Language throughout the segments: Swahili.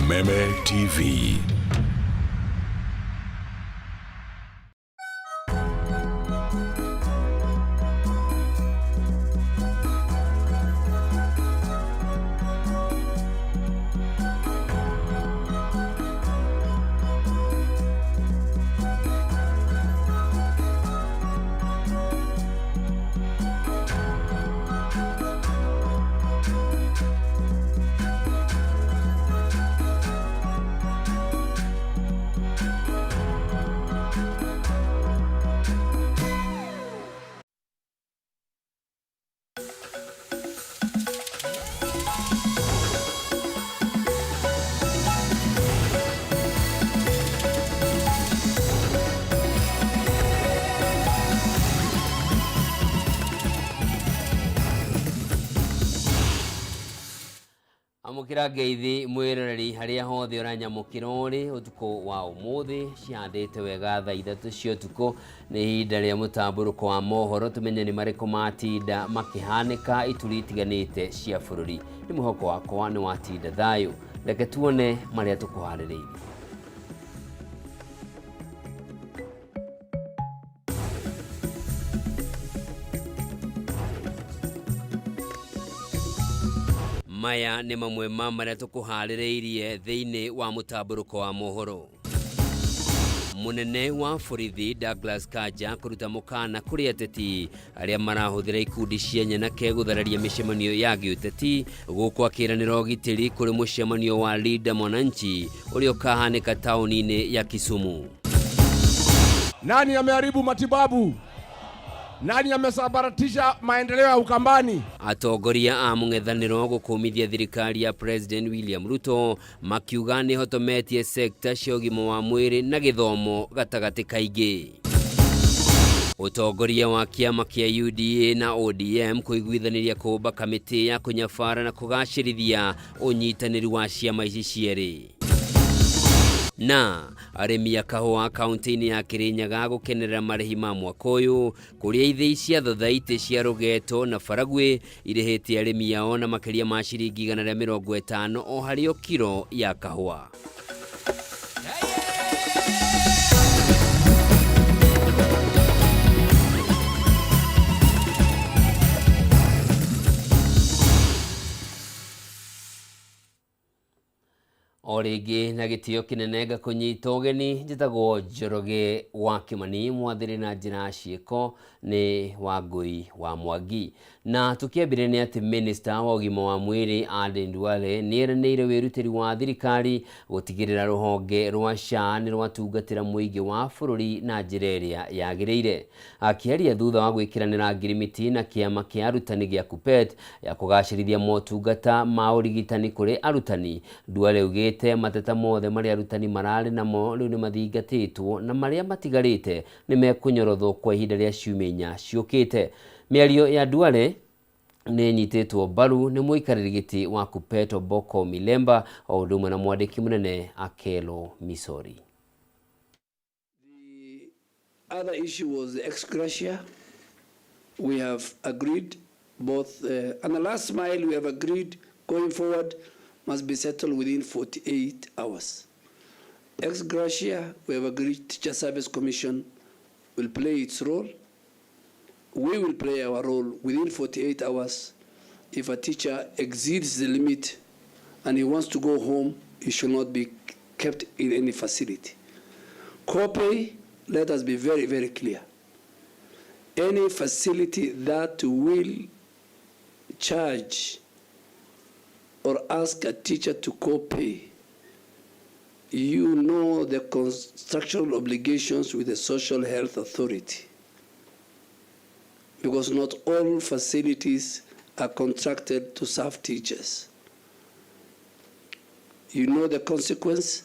Meme TV. Amukira ngeithi mwiroreri haria hothe uranyamukira uri utuko wa umuthi ciandite wega thaa 3 cia utuko ni ihinda ria mutamburuko wa mohoro tumenye ni mariko matinda makihanika ituri itiganite cia bururi ni muhoko wakwa ni watinda thayo reke tuone maria tukuhaririirie. Maya ni mamwe maria tukuhaririirie thiini wa mutamburuko wa mohoro. Munene wa borithi Douglas Kanja kuruta mukana kuri ateti aria marahuthira ikundi cia nyanake guthararia micemanio ya giuteti guku akiranira ugitiri kuri mucemanio wa Linda Mwananchi uria ukahanika tauni-ini ya Kisumu. Nani ameharibu matibabu? Nani amesabaratisha maendeleo ya Ukambani? Atongoria a mung'ethaniro gukumithia thirikari ya President William Ruto makiuga ni hotometie sekta cia ũgima wa mwĩrĩ na gĩthomo gatagati kaingĩ. Utongoria wa kiama kia UDA na ODM kuiguithaniria kuumba kamiti ya kunyabara na kugacirithia unyitanĩri wa ciama ici cierĩ. Na arimi a kahũa kaunti-ini ya Kirinyaga gukenerera marihi ma mwaka uyu kuria ithĩi cia thothaitĩ cia Rugeto na Baragwe irĩhĩte arimi yao na makiria ma ciringi 150 o harĩ o kiro ya kahũa. Origi na gitio kinene gakunyita ugeni njitagwo Njoroge wa Kimani mwathiri na njira ciiko ni Wangui wa Mwangi. Na tukiambire ni ati minister wa ũgima wa mwĩrĩ Aden Duale ni eranĩire wĩrutĩri wa thirikari gutigirira ruhonge rwa SHA ni rwatungatĩra mũingĩ wa bũrũri na njĩra ĩrĩa yagĩrĩire. Akĩaria thutha wa gwĩkĩranĩra ngirimiti na kĩama kĩa arutani gĩa KUPPET ya kũgacĩrithia motungata ma ũrigitani kũrĩ arutani, Duale ugĩte mateta mothe marĩa arutani mararĩ namo rĩu nĩ mathingatĩtwo na marĩa matigarĩte nĩ mekũnyorothwo kwa ihinda rĩa ciumia 4 ciũkĩte. Mĩario ya Duale nĩ nyitĩtwo mbaru nĩ mũikarĩri gĩtĩ wa KUPPET Omboko Milemba o ũndũ ũmwe na mwandĩki mũnene Akelo Misori. The other issue was the ex gratia. We have agreed both, and the last mile we have agreed going forward must be settled within 48 hours. Ex gratia, we have agreed Teacher Service Commission will play its role. We will play our role within 48 hours. If a teacher exceeds the limit and he wants to go home, he should not be kept in any facility. Co-pay, let us be very, very clear. Any facility that will charge or ask a teacher to co-pay, you know the constructional obligations with the Social Health Authority, because not all facilities are contracted to serve teachers. You know the consequence.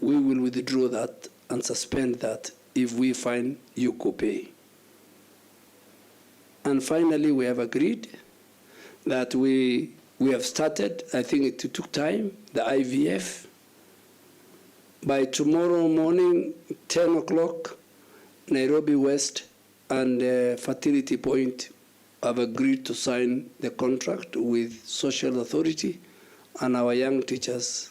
We will withdraw that and suspend that if we find you co-pay. And finally, we have agreed that we have started, I think it took time, the IVF. By tomorrow morning, 10 o'clock, Nairobi West and Fertility Point have agreed to sign the contract with Social Authority, and our young teachers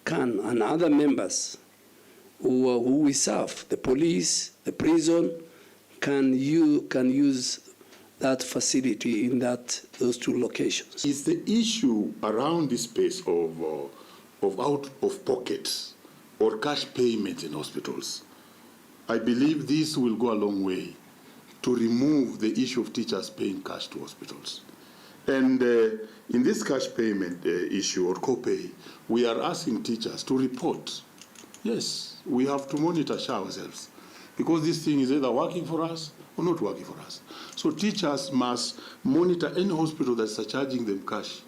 can, and other members who we serve, the police, the prison, can use that facility in those two locations. It's the issue around this space of out of pocket or cash payments in hospitals. I believe this will go a long way to remove the issue of teachers paying cash to hospitals. And in this cash payment issue or copay, we are asking teachers to report. Yes, we have to monitor ourselves because this thing is either working for us or not working for us. So teachers must monitor any hospital that's charging them cash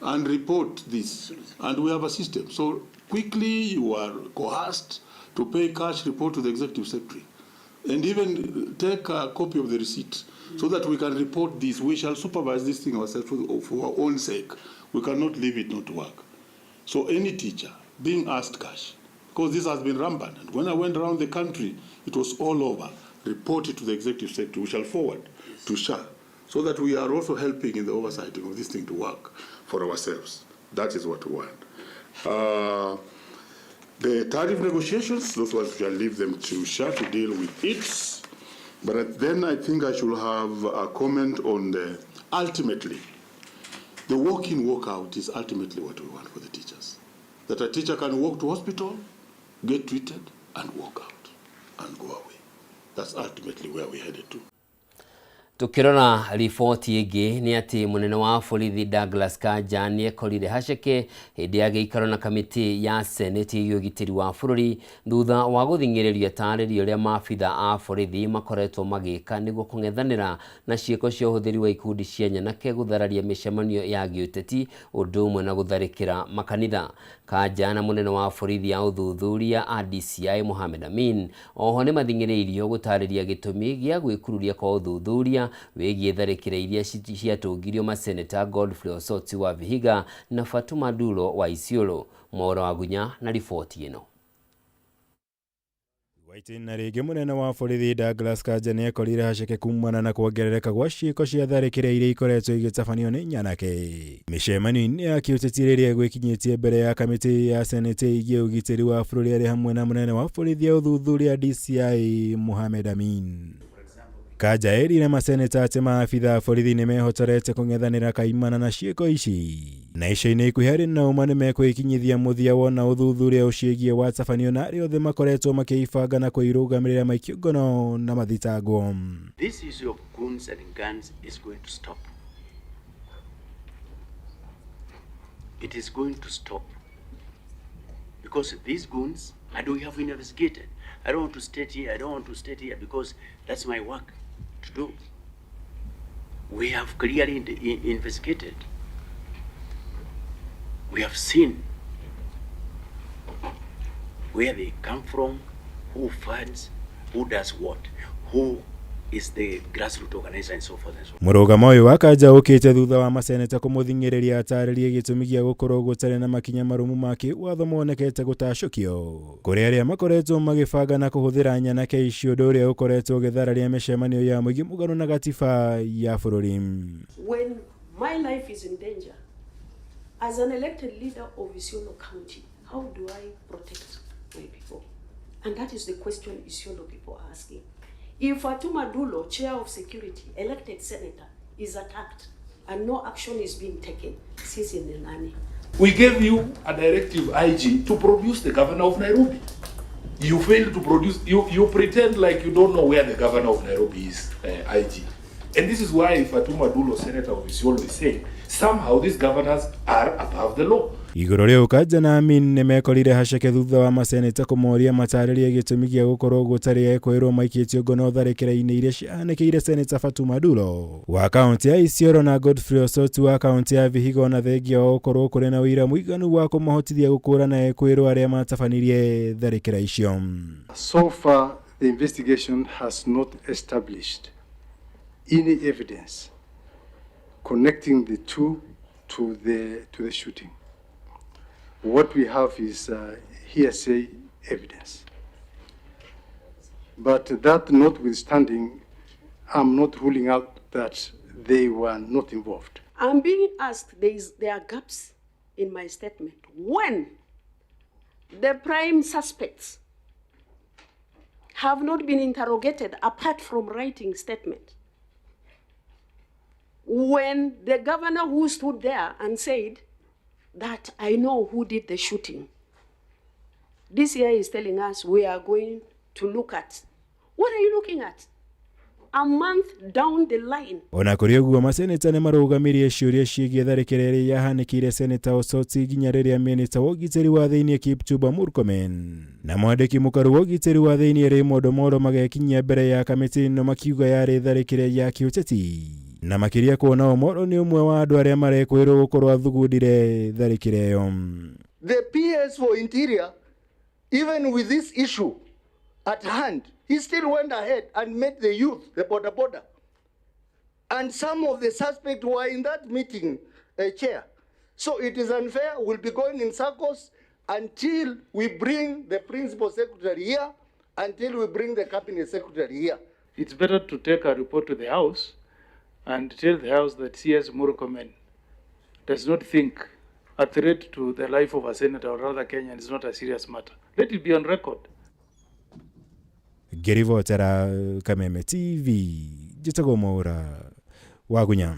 and report this. And we have a system. So quickly you are coerced to pay cash, report to the executive secretary. And even take a copy of the receipt so that we can report this. We shall supervise this thing ourselves for our own sake. We cannot leave it not to work. So any teacher being asked cash, because this has been rampant. And when I went around the country, it was all over. Report it to the executive secretary. We shall forward to SHA so that we are also helping in the oversight of this thing to work for ourselves. That is what we want. The tariff negotiations, those ones we shall leave them to SHA to deal with it. But then I think I should have a comment on ultimately, the walk-in, walk-out is ultimately what we want for the teachers. That a teacher can walk to hospital, get treated, and walk out and go away. That's ultimately where we're headed to. Tukirona riboti ingi ni ati munene wa borithi Douglas Kanja ni ekorire haceke hindi ya giikaro na kamiti ya Senate ya ugitiri wa bururi thutha wa guthingiriria tarĩrio ũrĩa maabitha a borithi makoretwo magĩka nĩguo kũng'ethanĩra na ciĩko cia ũhũthĩri wa ikundi cia nyanake guthararia mĩcemanio ya gĩũteti ũndũ ũmwe na gũtharĩkĩra makanitha. Kanja na munene wa borithi ya ũthuthuria a DCI Mohamed Amin oho nĩ mathingĩrĩirio gũtarĩria gĩtũmi gĩa gwĩkururia kwa ũthuthuria wĩgiĩ tharĩkĩra iria ciatũngirio maseneta Godfrey Osoti wa Vihiga na Fatuma Dulo wa Isiolo. Mwaura wa Gunya na riboti ĩno. Waitina rĩngĩ munene wa borithi Douglas Kanja nĩ ekorire haceke kumana na kuongerereka gwa ciĩko cia tharĩkĩra iria ikoretwo igĩtabanio nĩ nyanake. Mĩcemanio-inĩ ya kĩũteti rĩrĩa ĩgwĩkinyĩtie mbere ya kamĩtĩ ya Senate ĩgiĩ ũgitĩri wa bũrũri arĩ hamwe na munene wa borithi ya ũthuthuria DCI Mohamed Amin. Kanja erire maseneta atĩ maabitha borithi nĩ mehotorete kũng'ethanĩra kaimana na ciĩko ici. Na ica-inĩ ikuhĩ harĩ na ũma nĩ mekwĩkinyithia mũthia wona ũthuthuria ũciĩgiĩ watabanio na arĩa othe makoretwo makĩibanga na kwĩrũgamĩrĩra maikio ngono na mathitangwo. This issue of guns and guns is going to stop. It is going to stop. Because these guns, I don't have investigated. I don't want to state here because that's my work to do. We have clearly investigated. We have seen where they come from, who funds, who does what, who is the grassroots organizer and so forth and so on. Mũrũgamo ũyũ wa Kanja ũkĩte thutha wa maseneta kũmũthingĩrĩria atarĩrie gĩtũmi gĩa gũkorwo gũtarĩ na makinya marũmu ma kĩwatho monekete gũtacũkio kũrĩ arĩa makoretwo magĩbanga na kũhũthĩra nyanake icio ũndũ ũrĩa ũkoretwo ũgĩthararia mĩcemanio ya mũingĩ mũgarũ na gatiba ya bũrũri. When my life is in danger, as an elected leader of Isiolo County, how do I protect my people? And that is the question Isiolo people are asking. If Fatuma Dulo, chair of security, elected senator, is attacked and no action is being taken, sisi ni nani? We gave you a directive, IG, to produce the governor of Nairobi. You failed to produce, you pretend like you don't know where the governor of Nairobi is, IG. And this is why Fatuma Dulo, senator of Isiolo, is saying, somehow these governors are above the law. Igũrũ rĩu Kanja na Amin nĩ mekorire haceke thutha wa maseneta kũmoria matarĩrie gĩtũmi gĩa gũkorwo gũtarĩ ekwĩrwo maikĩtio ngono tharĩkĩra-inĩ iria ciahanĩkĩire seneta Fatuma Dulo wa kaunti ya Isiolo na Godfrey Osoti wa kaunti ya Vihiga na thengia wa gũkorwo kũrĩ na ũira mũiganu wa kũmahotithia gũkũũrana ekwĩrwo arĩa matabanirie tharĩkĩra icio. So far, the investigation has not established any evidence connecting the two to the shooting. What we have is hearsay evidence. But that notwithstanding, I'm not ruling out that they were not involved. I'm being asked, there are gaps in my statement. When the prime suspects have not been interrogated apart from writing statement. When the governor who stood there and said that I know who did the shooting, this year is telling us we are going to look at. What are you looking at? A month down the line. Ona kuri uguo maseneta ne marugamirie ciuria ciigie tharikireri yahanikire seneta Osotsi ginya riria minista wa ugiteri wa thiini Kipchumba Murkomen na mwandiki mukaru wa ugiteri wa thiini Raymond Omolo magekinyia mbere ya kamiti no makiuga yari tharikire ya kiuteti na makiria kuona Omolo ni umwe wa andu aria marekwirwo gukorwo thugundire tharikire yo. The PS for Interior, even with this issue at hand, he still went ahead and met the youth, the border. And some of the suspects were in that meeting, chair. So it is unfair. We'll be going in circles until we bring the principal secretary here, until we bring the cabinet secretary here. It's better to take a report to the House and tell the House that CS Murkomen does not think a threat to the life of a senator or other Kenyan is not a serious matter. Let it be on record. Gerivotera Kameme TV jitago Mwaura Wagunya.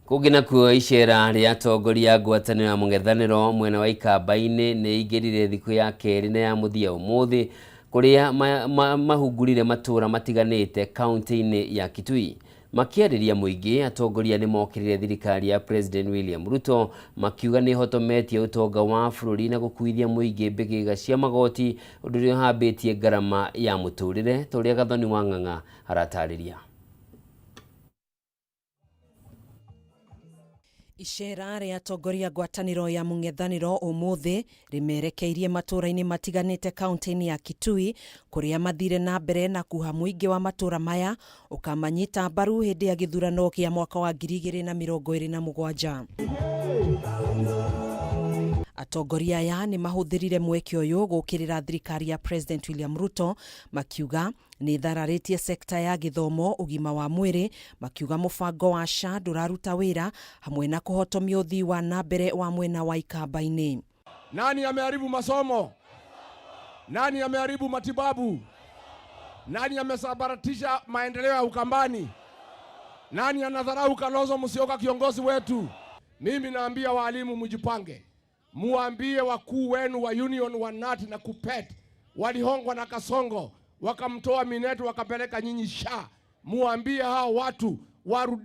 Kugina kuo icera ria atongoria ngwataniro ya mung'ethaniro mwena wa Ikamba-ini ni igirire thiku ya keri na ya muthia umuthi kuria mahungurire matura matiganite kaunti-ini ya Kitui. Makiariria muingi atongoria ni mokirire thirikari ya President William Ruto makiuga ni hotometie utonga wa bururi na gukuithia muingi mbigiga cia magoti undu ri hambitie garama ya muturire turia Gathoni wa Ng'ang'a aratariria. Icera ria atongoria ngwataniro ya mung'ethaniro umuthi rimerekeirie matura-ini matiganite kaunti-ini ya Kitui kuria mathire na mbere na kuha muingi wa matura maya ukamanyita mbaru hindi ya githurano kia mwaka wa 2027. Atongoria aya ni mahuthirire mweke uyu gukirira thirikari ya President William Ruto makiuga ni thararitie sekta ya githomo, ugima wa mwiri, makiuga mubango wa SHA nduraruta wira hamwe na kuhotomia uthii wa na mbere wa mwena wa Ikamba-ini. Nani ameharibu masomo? Nani ameharibu matibabu? Nani amesabaratisha maendeleo ya Ukambani? Nani anadharau Kalonzo Musyoka kiongozi wetu? Mimi naambia walimu mjipange. Muambie wakuu wenu wa union wa NAT na KUPPET walihongwa na Kasongo wakamtoa Minetu wakapeleka nyinyi SHA. Muambie hao watu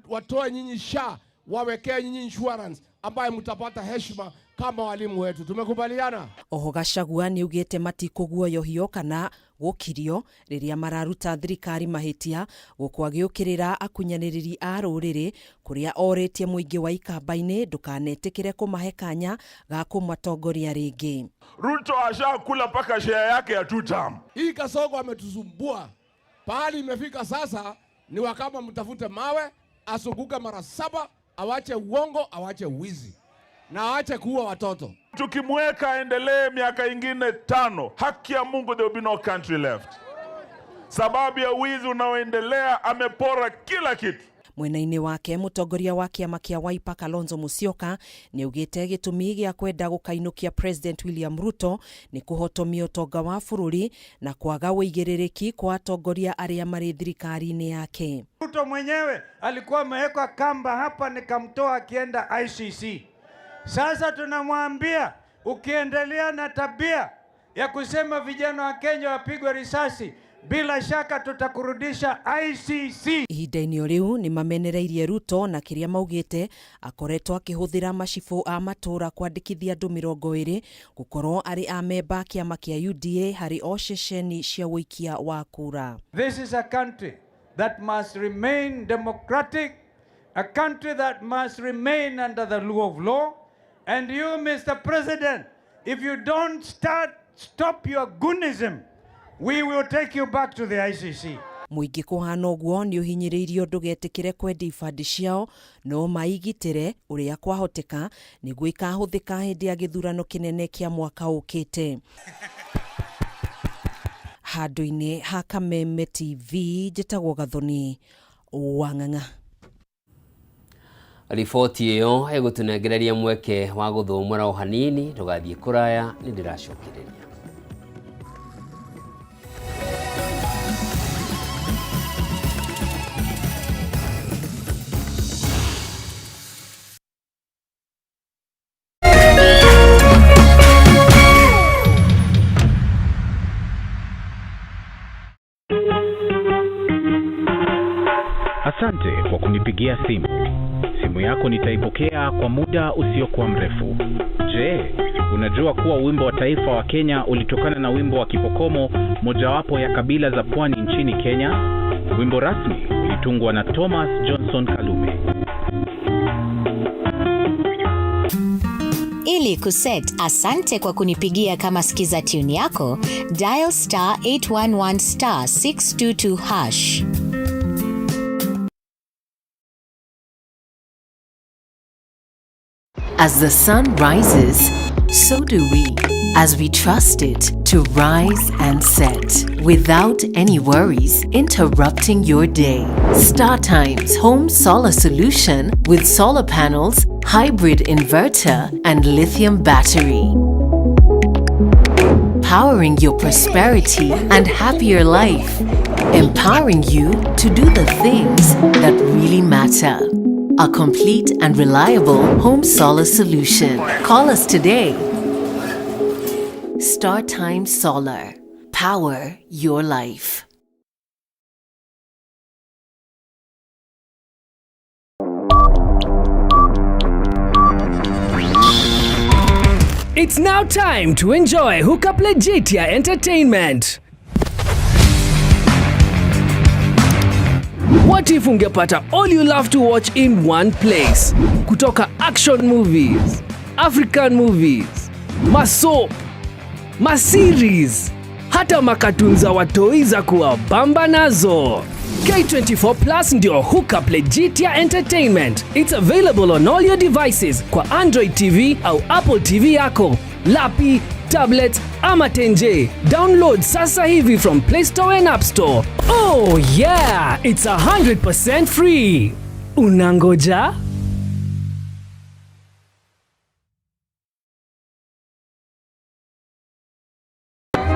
watoe nyinyi SHA wawekee nyinyi insurance ambaye mtapata heshima kama walimu wetu. Tumekubaliana? Oho Gachagua ni ugite matikuguoyohio kana gukirio riria mararuta thirikari mahitia gukwagiukirira akunyaniriri a ruriri kuria oritie muingi wa Ikamba-ini ndukanetikire kumahe kanya ga kumatongoria ringi. Ruto ashakula paka share yake ya 2 term. Hii Kasongo ametusumbua. Pahali imefika sasa ni wakama mtafute mawe, asunguke mara 7, awache uongo, awache wizi na awache kuua watoto. Tukimweka endelee miaka ingine 5, haki ya Mungu, there will be no country left. Sababu ya wizi unaoendelea, amepora kila kitu. Mwena-ini wake mutongoria wa kiama kia Wiper Kalonzo Musyoka ni ugite gitumi gia kwenda gukainukia President William Ruto ni kuhotomia utonga wa bururi na kwaga uigiririki kwa atongoria aria mari thirikari-ini yake. Ruto mwenyewe alikuwa amewekwa kamba hapa, nikamtoa akienda ICC. Sasa tunamwambia ukiendelea na tabia ya kusema vijana wa Kenya wapigwe risasi, bila shaka tutakurudisha ICC. Ihinda-ini riu ni mamenereirie Ruto na kiria maugite akoretwo akihuthira macibu a matura kwandikithia andu 20 gukorwo ari a memba kiama kia UDA hari o ceceni cia wikia wa kura. This is a country that must remain democratic, a country that must remain under the rule of law. And you, Mr. President, if you don't stop your goonism, we will take you back to the ICC. Muingi kuhana uguo ni uhinyiriirio ndugetikire kwendi ibandi ciao no maigitire uria kwahoteka niguo ikahuthika hindi ya githurano kinene kia mwaka ukite. Handu-ini ha Kameme TV njitagwo Gathoni wa Ng'ang'a. riboti iyo igutunegereria mweke wa guthumura o hanini ndugathie kuraya ni ndiracokereria. Asante kwa kunipigia simu. Simu yako nitaipokea kwa muda usiokuwa mrefu. Je, unajua kuwa wimbo wa taifa wa Kenya ulitokana na wimbo wa Kipokomo, mojawapo ya kabila za pwani nchini Kenya? Wimbo rasmi ulitungwa na Thomas Johnson Kalume. Ili kuset asante kwa kunipigia kama skiza tune yako, dial *811 *622#. As the sun rises, so do we, as we trust it to rise and set without any worries interrupting your day. StarTimes Home Solar Solution with solar panels, hybrid inverter, and lithium battery. Powering your prosperity and happier life. Empowering you to do the things that really matter. A complete and reliable home solar solution. Call us today. StarTimes Solar. Power your life. It's now time to enjoy Hookup Legitia Entertainment. What if ungepata all you love to watch in one place? Kutoka action movies, African movies, masoap, maseries, hata makatuni za watoi za kuwabamba nazo. K24 Plus ndio Hookup Legitia Entertainment. It's available on all your devices kwa Android TV au Apple TV yako, lapi, tablet ama tenje. Download sasa hivi from Play Store and App Store. Oh yeah, it's 100% free. Unangoja?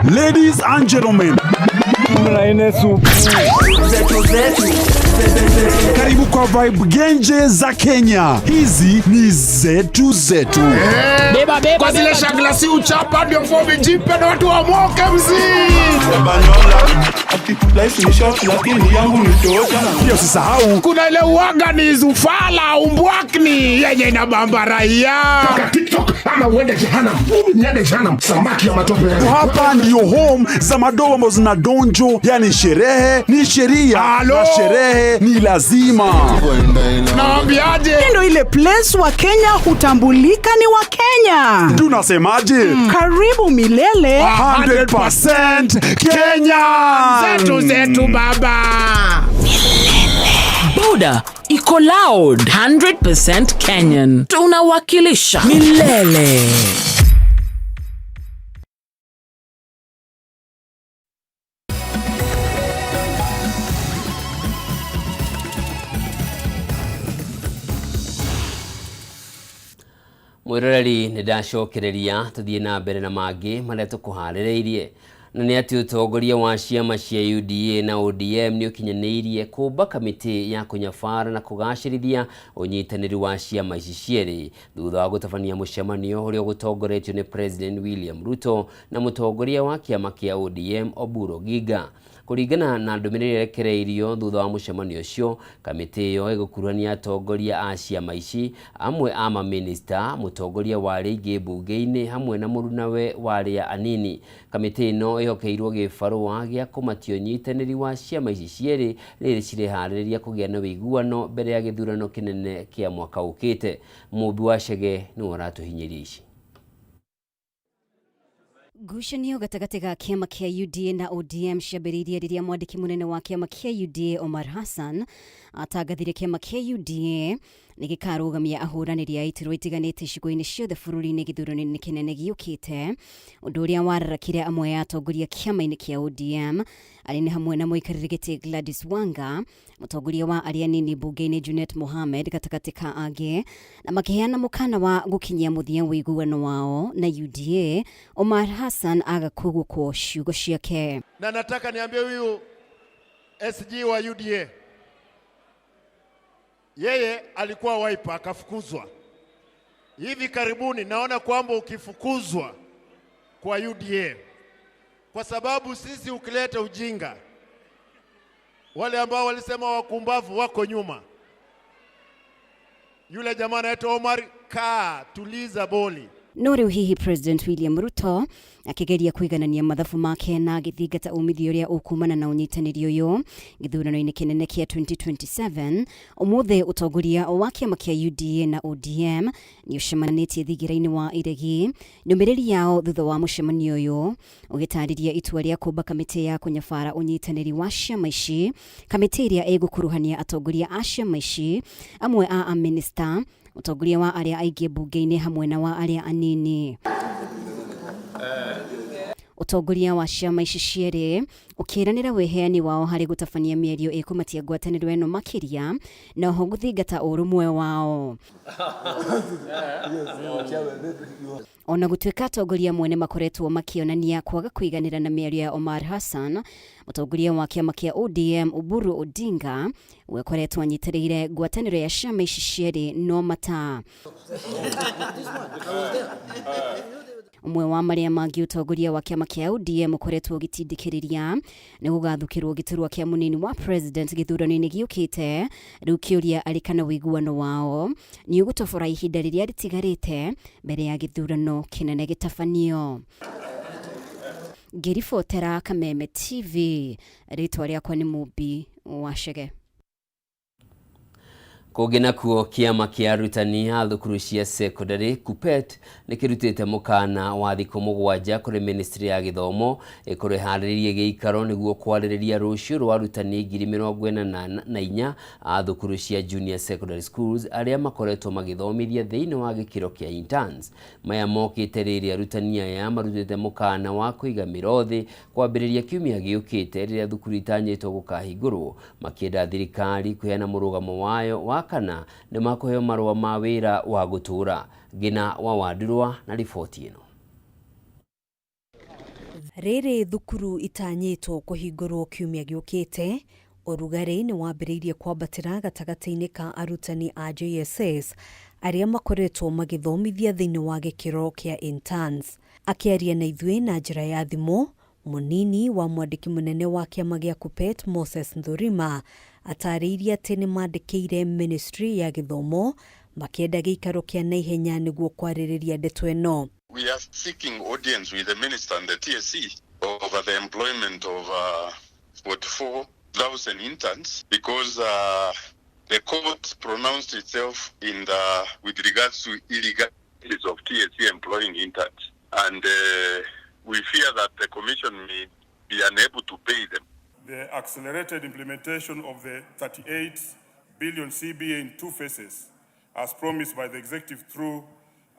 Ladies and gentlemen, karibu kwa vibe genje za Kenya. Hizi ni zetu. Beba kwa zile shaglasi uchapa ndio fomi jipe na watu wa moke Pia usisahau kuna ile uaga ni zufala umbwakni yenye inabamba raia. TikTok ama uende jehanamu. Niende jehanamu samaki ya matope. Hapa ndio home za madogo ambazo zina donjo, yani sherehe ni sheria na sherehe ni lazima. Naambiaje? Ndio ile place wa Kenya hutambulika ni wa Kenya. Tunasemaje? Karibu milele 100% Kenya. Zetu baba. Boda iko loud 100% Kenyan. Tunawakilisha milele. Mwiroreri ni ndacokereria tuthie na mbere na mangi maria tukuharireirie na ni ati utongoria wa ciama cia UDA na ODM ni ukinyaniirie kumba kamiti ya kunyabara na kugacirithia unyitaniri wa ciama ici cieri thutha wa gutabania mucemanio uria gutongoretio ni President William Ruto na mutongoria wa kiama kia ODM Oburu Oginga. Kuringana na ndumiriri irekereirio thutha wa mucemanio ucio, kamiti iyo igukurania atongoria a ciama ici, amwe ama minister, mutongoria wa ringi bunge-ini hamwe na murunawe waria anini. Kamiti ino ihokeirwo gibarua gia kumatio nyitaniri wa ciama ici cieri riri cirihariria kugia na wiguano mbere ya githurano kinene kia mwaka ukite. Mumbi wa Chege ni waratuhinyiria ici. Ngucanio gatagati ga kiama kia UDA na ODM ciambĩrĩirie rĩrĩa mwandĩki mũnene wa kiama kia UDA Omar Hassan atangathire kiama kia UDA nĩ gĩkarũgamia ahũranĩri a iturwa itiganĩte icigo-inĩ ciothe bũrũri-inĩ gĩthurano-inĩ kĩnene gĩũkĩte, ũndũ ũrĩa wararakire amwe ya atongoria kĩama-inĩ kĩa ODM arĩ nĩ hamwe na mũikarĩri gĩtĩ Gladys Wanga, mũtongoria wa arĩa anini mbunge-inĩ Junet Mohamed gatagatĩ ka angĩ, na makĩheana mũkana wa gũkinyia mũthia wĩiguano wao na UDA. Omar Hassan agakũgũkwo ciugo ciake. Na nataka niambie huyu SG wa UDA, yeye alikuwa Wiper akafukuzwa. Hivi karibuni naona kwamba ukifukuzwa kwa UDA kwa sababu sisi ukileta ujinga, wale ambao walisema wakumbavu wako nyuma. Yule jamaa anaitwa Omar, tuliza boli. No rĩu hihi President William Ruto akĩgeria kũiganania mathabu make na gĩthingata umithio ũrĩa ũkumana na ũnyitanĩri ũyũ gĩthurano-inĩ kĩnene kĩa 2027. Ũmũthĩ ũtongoria wa kĩama kĩa UDA na ODM nĩ ũcemanĩtie thingira-inĩ wa iregi. Ndũmĩrĩri yao thutha wa mũcemanio ũyũ ũgĩtarĩria itua rĩa kũmba kamĩtĩ ya kũnyabara ũnyitanĩri wa ciama ici, kamĩtĩ ĩrĩa ĩgũkuruhania atongoria a ciama ici, amwe a minista, ũtongoria wa arĩa aingĩ mbunge-inĩ hamwe na wa arĩa anini. Ũtongoria wa ciama ici cierĩ ũkĩranĩra weheani wao harĩ gũtabania mĩario ĩkũmatia ngwatanĩro ĩno makĩria na oho gũthingata ũrũmwe wao. Ona gũtuĩka atongoria mwene makoretwo makĩonania kwaga kũiganĩra na mĩario ya Omar Hassan, mũtongoria wa kĩama kĩa ODM Oburu Odinga wekoretwo anyitĩrĩire ngwatanĩro ya ciama ici cierĩ no mata. Umwe wa marĩa mangĩ ũtongoria wa kĩama kĩa ODM ũkoretwo ũgĩtindĩkĩrĩria nĩ gũgathukĩrwo gĩturwa kĩa mũnini wa president gĩthurano-inĩ gĩũkĩte, rĩu kĩũria arĩ kana ũiguano wao nĩ ũgũtobora ihinda rĩrĩa rĩtigarĩte mbere ya gĩthurano kĩnene gĩtabanio. Ngĩribotera Kameme TV, rĩtwa rĩakwa nĩ Mũmbi wa Chege. Kũngĩ nakuo kĩama kĩa arutani a thukuru cia secondary KUPPET nĩ kĩrutĩte mũkana wa thikũ mũgwanja kũrĩ ministry ya gĩthomo ĩkũrĩharĩrie gĩikaro nĩguo kwarĩrĩria rũciũ rwa arutani 44,000 a thukuru cia junior secondary schools arĩa makoretwo magĩthomithia thĩinĩ wa gĩkĩro kĩa interns. Maya mokĩte rĩrĩa arutani aya marutĩte mũkana wa kũiga mĩrothi kwambĩrĩria kiumia gĩũkĩte rĩrĩa thukuru itanyĩtwo gũkahingũrwo, makĩenda thirikari kũheana mũrũgamo wayo wa kana nĩ makũheo marũa ma wĩra wa gũtũũra. Gina wa Wandurwa na riboti ĩno. Rĩrĩ thukuru itanyĩtwo kũhingũrwo kiumia gĩũkĩte, ũrugarĩ nĩ wambĩrĩirie kwambatĩra gatagatĩ-inĩ ka arutani a JSS arĩa makoretwo magĩthomithia thĩinĩ wa gĩkĩro kĩa interns. Akĩaria na ithuĩ na njĩra ya thimũ, mũnini wa mwandĩki mũnene wa kĩama gĩa KUPPET Moses Nthũrima atarĩirie atĩ nĩ mandĩkĩire ministry ya gĩthomo makĩenda gĩikaro kĩa naihenya nĩguo kwarĩrĩria ndeto ĩno. We are seeking audience with the minister and the TSC over the employment of 44,000 interns because the court pronounced itself with regards to illegalities of TSC employing interns, and we fear that the commission may be unable to pay them. The accelerated implementation of the 38 billion CBA in 2 phases, as promised by the executive through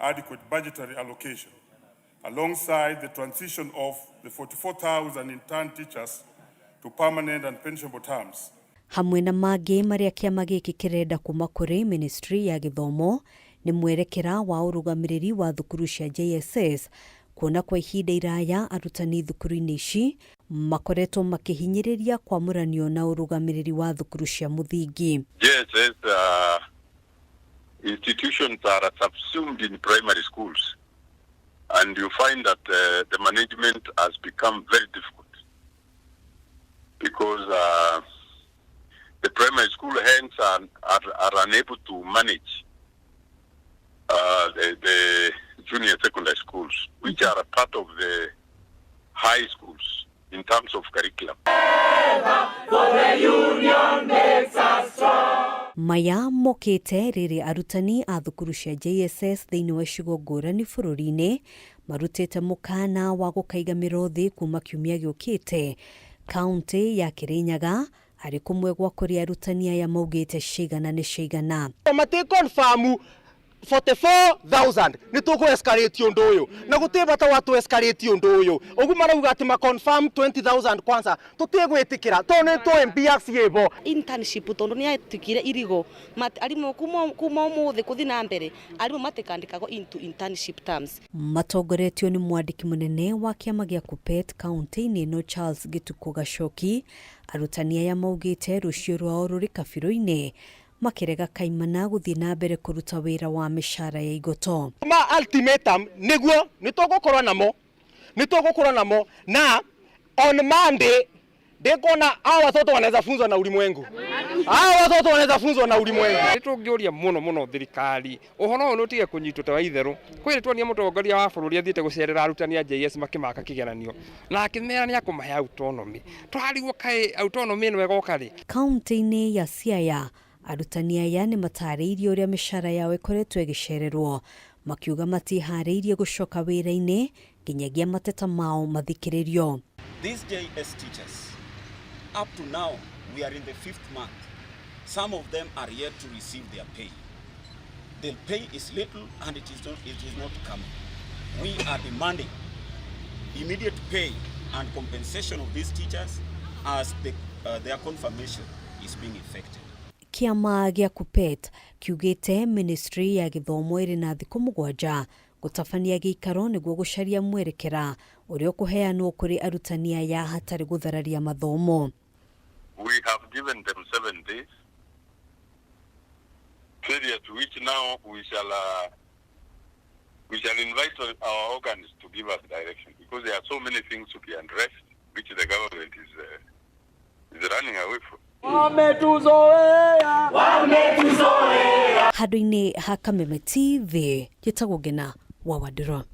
adequate budgetary allocation, alongside the transition of the 44,000 intern teachers to permanent and pensionable terms. Hamwe na mangĩ marĩa kĩama gĩkĩ kĩrenda kuma kũrĩ ministry ya gĩthomo nĩ mwerekera wa ũrũgamĩrĩri wa thukuru cia JSS kuona kwa ihinda iraya arutani thukuru-inĩ ici makoretwo makĩhinyĩrĩria kwamũranio na ũrũgamĩrĩri wa thukuru cia mũthingi. JSS institutions are subsumed in primary schools, and you find that the management has become very difficult because the primary school hands are unable to manage the junior secondary schools, which are a part of the high schools in terms of curriculum. For the union makes us strong. Maya mokĩte rĩrĩ arutani a thukuru cia JSS thĩinĩ wa icigo ngũrani bũrũri-inĩ marutĩte mũkana wa gũkaiga mĩrothi kuma kiumia gĩũkĩte. Kaunti ya Kirinyaga, ari kumwe gwa kuri arutani aya maugite cigana ni cigana mate confirm 44,000 ni tuko escalate undu uyu na gutibata watu escalate undu uyu ugu marauga ati ma confirm 20,000 kwanza tutigwitikira tone to MPX yebo internship tondu ni atikire irigo arimo kuma umuthi kuthi na mbere arimo matikandikago into internship terms. Matongoretio ni mwandiki munene wa kiama gia KUPPET kaunti-ini no Charles Gituko Gachoki arutani aya maugite rucio rwao ruri kabiro-ini makirega kaimana guthii na mbere kuruta wira wa mishara ya igoto. Ma ultimatum niguo nitugukorwa namo na on Monday ndikona hao watoto wanaweza funzwa na ulimwengu. Nitungioria muno thirikari uhoro no tige kunyitwo ta itheru kwiritwo ni mutongoria wa bururi athiite gucerera arutani a JS makimaka kigeranio na akimera ni akumahe autonomy twarigwo kai autonomy no egokari. Kaunti-ini ya Siaya arutani aya ni matariirie uria mishara yao ikoretwo igicererwo makiuga matihariirie gucoka wira-ini nginyagia mateta mao mathikiririo. These JS teachers, up to now, we are in the 5th month. Some of them are yet to receive their pay. The pay is little and it is not coming. We are demanding immediate pay and compensation of these teachers as their confirmation is being effected. Kiama gia KUPPET kiugite ministry ya githomo iri na thiku 7 gutabania giikaro niguo gucaria mwerekera uria kuheanwo kuri arutani aya hatari guthararia mathomo. We have given them 7 days, period to which now we shall invite our organs to give us direction, because there are so many things to be addressed which the government is running away from. Handu-ini ha Kameme TV gitagwo Ngina wa Wadiro.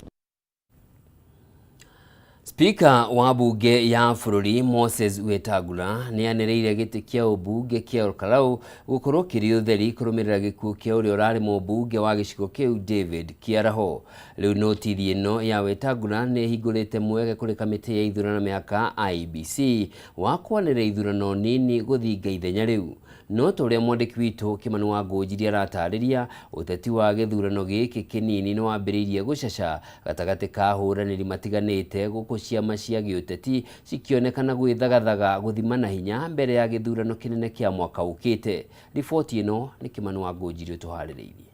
Spika wa bunge ya bururi Moses Wetangula ni anereire giti kia ubunge kia Olkalau gukorwo kiri utheri kurumirira gikuo kia uria urari mubunge wa gicigo kiu David Kiaraho. Riu notiri ino ya Wetangula ni hingurite mweke kuri kamiti ya ithurano miaka IEBC wa kwanirira ithurano nini guthinga ithenya riu. No turia mwandiki witu Kimani Wangũnjiri aratariria uteti wa githurano giki kinini no wambiriirie gucaca gatagati ka huraniri matiganite guku ciama cia giuteti cikionekana gwithagathaga guthima na hinya mbere ya githurano kinene kia mwaka ukite. Riboti ino ni Kimani Wangũnjiri utuhaririirie.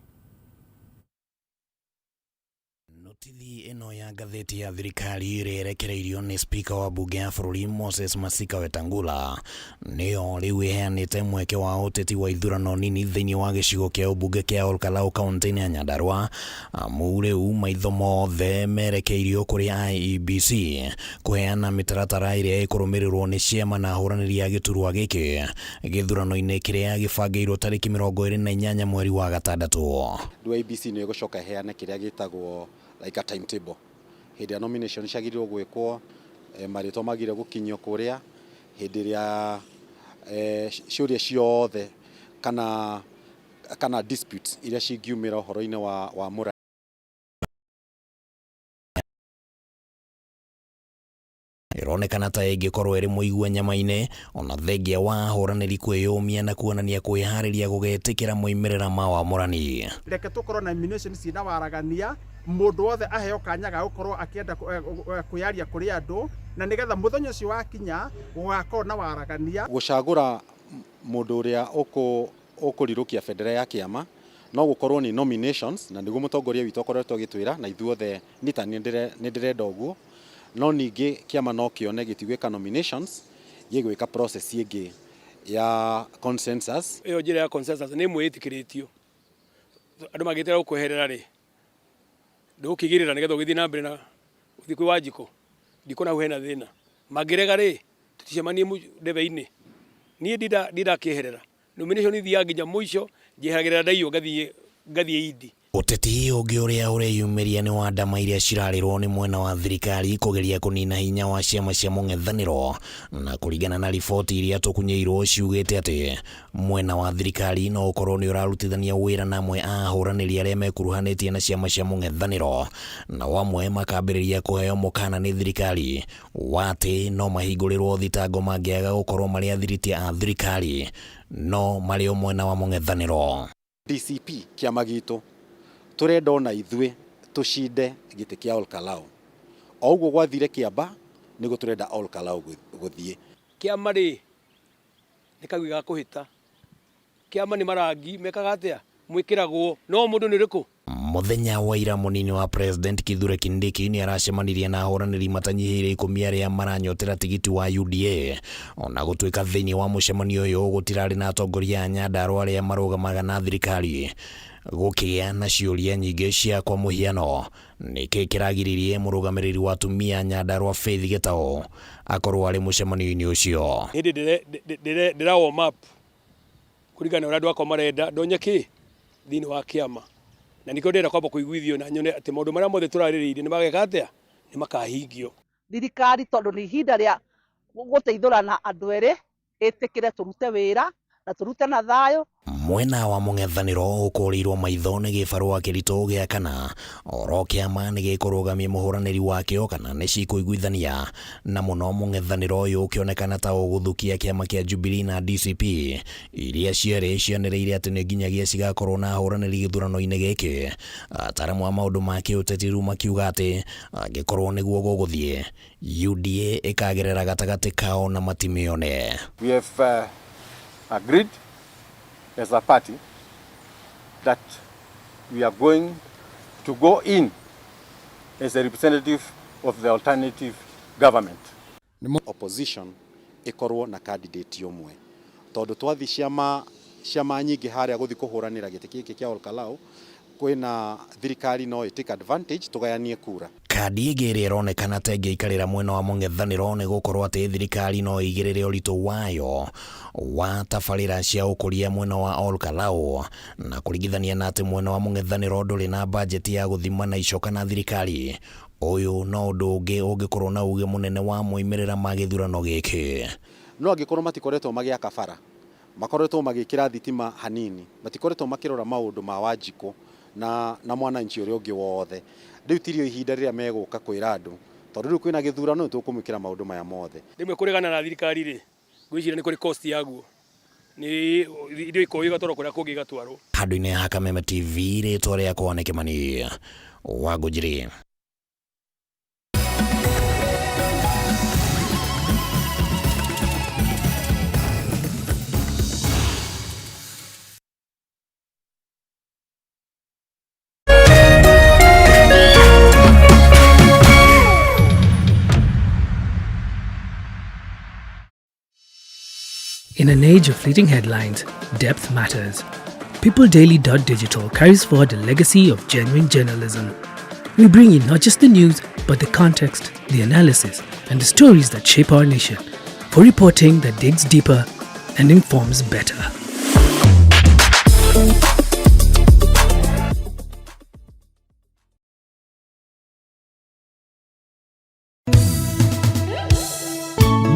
Notithi eno ya gatheti ya thirikari irerekereirio ni spika wa bunge ya bururi Moses Masika Wetangula nio riu iheanite mweke wa uteti wa ithurano nini thiini wa gicigo kia ubunge kia Olkalau kaunti-ini ya Nyandarua amure maitho mothe merekeirio kuri IEBC kuheana mitaratara iria ikurumirirwo ni ciama na huraniri ya giturwa giki githurano-ini kiria gibangirwo tariki 28 mweri wa gatandatu. IEBC ni gucoka heane kiria gitagwo like a timetable. Hindi ya nomination ciagirwo gwikwo marito magire gukinyio kuria hindi ya ciuria ciothe kana disputes iria cingiumira uhoro-ini wa mura ironekana ta ingikorwo iri muigua nyama-ini ona thengia wa huraniri kwiyumia na kuonania kwihariria gugetikira moimirira ma wamurani. Reke tukorwo na nomination cina waragania mundu wothe aheo kanya ga gukorwo akienda kuyaria kuri andu na nigetha muthenya ucio wakinya gugakorwo na waragania. Gucagura mundu uria ukurirukia federa ya kiama no gukorwo ni nominations na niguo mutongoria witu akoretwo agitwira na ithuothe nita ni ndirenda uguo no ningi kiama no kione gitigwika nominations gigwika process ingi ya consensus. Iyo njira ya consensus ni mwitikiritio andu magitera gukuherera ri ndukigirira nigetha ugithi na mbere na uthi kwi Wanjiko ndikona hena thina magirega ri tuticemanie ndebe-ini nie ndida kiherera nomination thia nginya muico njeheragirira ndaiyo ngathie idi Uteti ungi uria ureyumiria ni wa ndama iria cirarirwo ni mwena wa thirikari kugeria kunina hinya wa ciama cia mung'ethaniro, na kuringana na riboti iria tukunyeirwo ciugite ati mwena wa thirikari no ukorwo ni urarutithania wira na amwe a ahuraniri aria mekuruhanitie na ciama cia mung'ethaniro, na amwe makambiriria kuheo mukana ni thirikari wati no mahingurirwo thitango mangiaga gukorwo mari athiriti a thirikari no mari o mwena wa mung'ethaniro. DCP kiama gitu turenda ona ithwe tucinde gite kia Olkalau o uguo gwathire Kiamba nigo turenda Olkalau guthie. Kiama ri nikagwi ga kuhita kiama ni marangi mekaga atia mwikiragwo no mundu ni riku. Muthenya wa ira munini wa President Kithure Kindiki ni aracemanirie na ahuraniri matanyihire 10 aria maranyotera tigiti wa UDA, ona gutwika thiini wa mucemanio uyu gutirari na atongoria a Nyandarua aria marugamaga na thirikari. Gukia na ciuria nyingi cia kwa muhiano niki kiragiririe murugamiriri wa atumia Nyandarua Faith Gitau akorwo ari mucemanio-ini ucio. Hindi ndira warm up kurigana na andu akwa marenda ndonye ki thiini wa kiama, na niko ndenda kwamba kuiguithio na nyone ati maundu maria mothe turaririire ni mageka atia ni makahingio. Thirikari tondu ni ihinda ria guteithurana andu eri itikire turute wira na turute na thayo. Mwena wa mung'ethaniro ukurirwo maitho ni gibarua kirito gia kana oro kiama ni gikurugamia muhuraniri wakio kana ni cikuiguithania, na muno mung'ethaniro uyu ukionekana ta uguthukia kiama kia Jubilee na DCP iria ciere cianiriire ati ni nginyagia cigakorwo na ahuraniri githurano-ini giki. Ataramu a maundu ma kiuteti riu makiuga ati angikorwo niguo guguthie UDA ikagerera gatagati kao na matimione. We have agreed as a party that we are going to go in as a representative of the alternative government. Opposition ikorwo na candidate yomwe tondu twathi ciama nyingi haria guthi kuhuranira giti giki kia Olkalau kwina thirikari no take advantage tugayanie kura. Kadi igiri ironekana ta ingeikarira mwena wa mung'ethaniro ni gukorwo ati thirikari no igirire uritu wayo wa tabarira cia ukuria mwena wa Olkalau, na kuringithania na ati mwena wa mung'ethaniro nduri na budget ya guthima na icoka na thirikari. Uyu no undu ungi ungikorwo na uge munene wa moimirira ma githurano giki. No angikorwo matikoretwo magiaka bara, makoretwo magikira thitima hanini, matikoretwo makirora maundu ma Wanjiku na mwananchi uria ungi wothe. Riu tirio ihinda riria meguka kwira andu tondu riu kwina githurano tukumikira maundu maya mothe. Rimwe kurigana na thirikari ri gwicira ni kuri cost yaguo ni irio ikoiga toro kuria kungi gatwaro. Handu-ini ha Kameme TV ritwa riakwa ni Kimani Wangujiri. In an age of fleeting headlines, depth matters. PeopleDaily.digital carries forward a legacy of genuine journalism. We bring you not just the news, but the context, the analysis, and the stories that shape our nation, for reporting that digs deeper and informs better.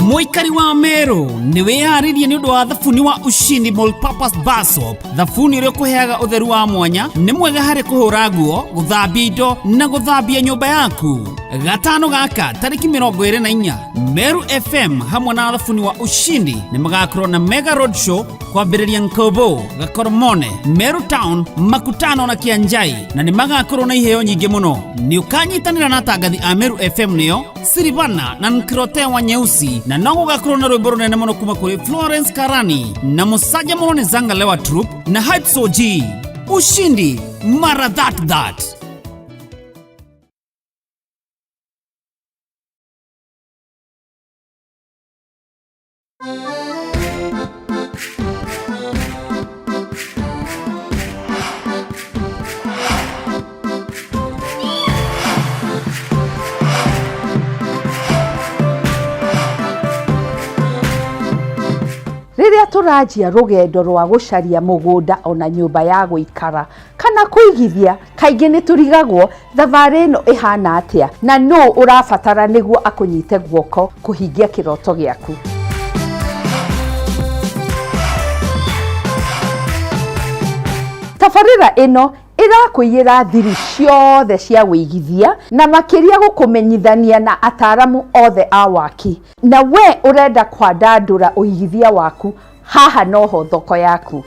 Muikari wa Meru niwe yaririe ni undu wa thabuni wa Ushindi Multipurpose Bar Soap. Thabuni uria kuheaga utheru wa mwanya, ni mwega hari kuhura nguo, guthambia indo na guthambia nyumba yaku. Gatano gaka tariki 24 Meru FM hamwe na thabuni wa Ushindi ni magakorwo na mega road show kwambiriria Nkobo, Gakoromone, Meru Town, Makutano na Kianjai, na ni magakorwo na iheo nyingi muno. Ni ukanyitanira na atangathi a Meru FM nio Sirivana na Nkrote wa Nyeusi, na nongo gakorwo na rwimbo runene muno kuma kuri Florence Karani na musaja muno ni Zanga Lewa Troop na Hype Soji. Ushindi mara that. ũranjia rũgendo rwa gũcaria mũgũnda ona nyũmba ya gũikara kana kũigithia, kaingĩ nĩ tũrigagwo thabarĩ ĩno ĩhana atĩa na nũ ũrabatara nĩguo akũnyite guoko kũhingia kĩroto gĩaku. Tabarĩra ĩno ĩrakũiyĩra thiri ciothe cia wĩigithia na makĩria gũkũmenyithania na ataaramu othe a waki. Na we ũrenda kwandandũra ũigithia waku, haha noho thoko yaku.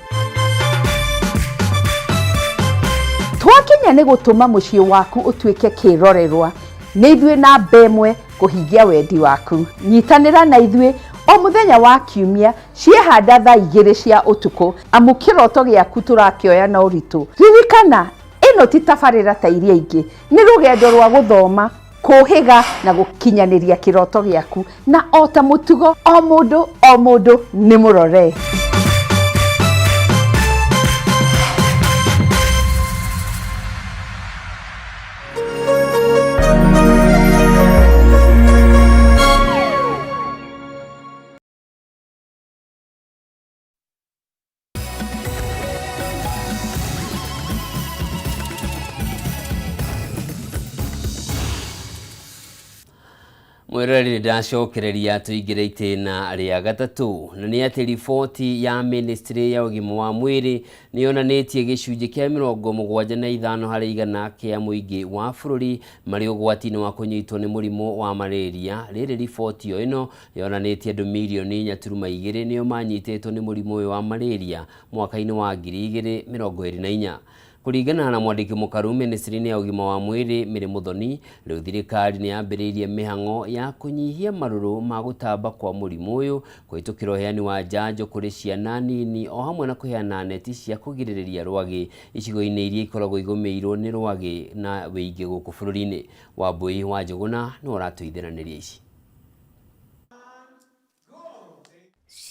Twakinya nĩ gũtũma mũciĩ waku ũtuĩke kĩrorerwa. Nĩ ithuĩ na mbemwe kũhingia wendi waku. Nyitanĩra na ithuĩ o mũthenya wa kiumia ciehanda thaa 2 cia ũtukũ, amu kĩroto gĩaku tũrakĩoya na ũritũ. Ririkana, ĩno ti tabarĩra ta iria ingĩ, nĩ rũgendo rwa gũthoma, kũhĩga na gũkinyanĩria kĩroto gĩaku, na o ta mũtugo o mũndũ nĩ mũrore. Mwirori ndacokereria tuingire itena rĩa gatatũ, na nĩ atĩ riboti ya ministry ya ũgima wa mwĩrĩ nĩ yonanĩtie gĩcunjĩ kĩa 75 harĩ igana kĩa mũingĩ wa bũrũri marĩ ũgwati-inĩ wa kũnyitwo nĩ mũrimũ wa malaria. Rĩrĩ riboti ĩno yonanĩtie andũ milioni 4.2 nĩo manyitĩtwo nĩ mũrimũ ũyũ wa malaria mwaka-inĩ wa 2024. Kũringana na mwandĩki mũkaru ministry-inĩ ya ũgima wa mwĩrĩ Mary Muthoni, rĩu thirikari nĩ yambĩrĩirie mĩhang'o ya kũnyihia marũrũ ma gũtamba kwa mũrimũ ũyũ, kũhĩtũkĩra ũheani wa njanjo kũrĩ ciana nini o hamwe na kũheana neti cia kũgirĩrĩria rwagĩ icigo-inĩ iria ikoragwo igũmĩirwo nĩ rwagĩ na wĩingĩ gũkũ bũrũri-inĩ. Wambui wa Njũgũna nĩ ũratũithĩranĩria ici.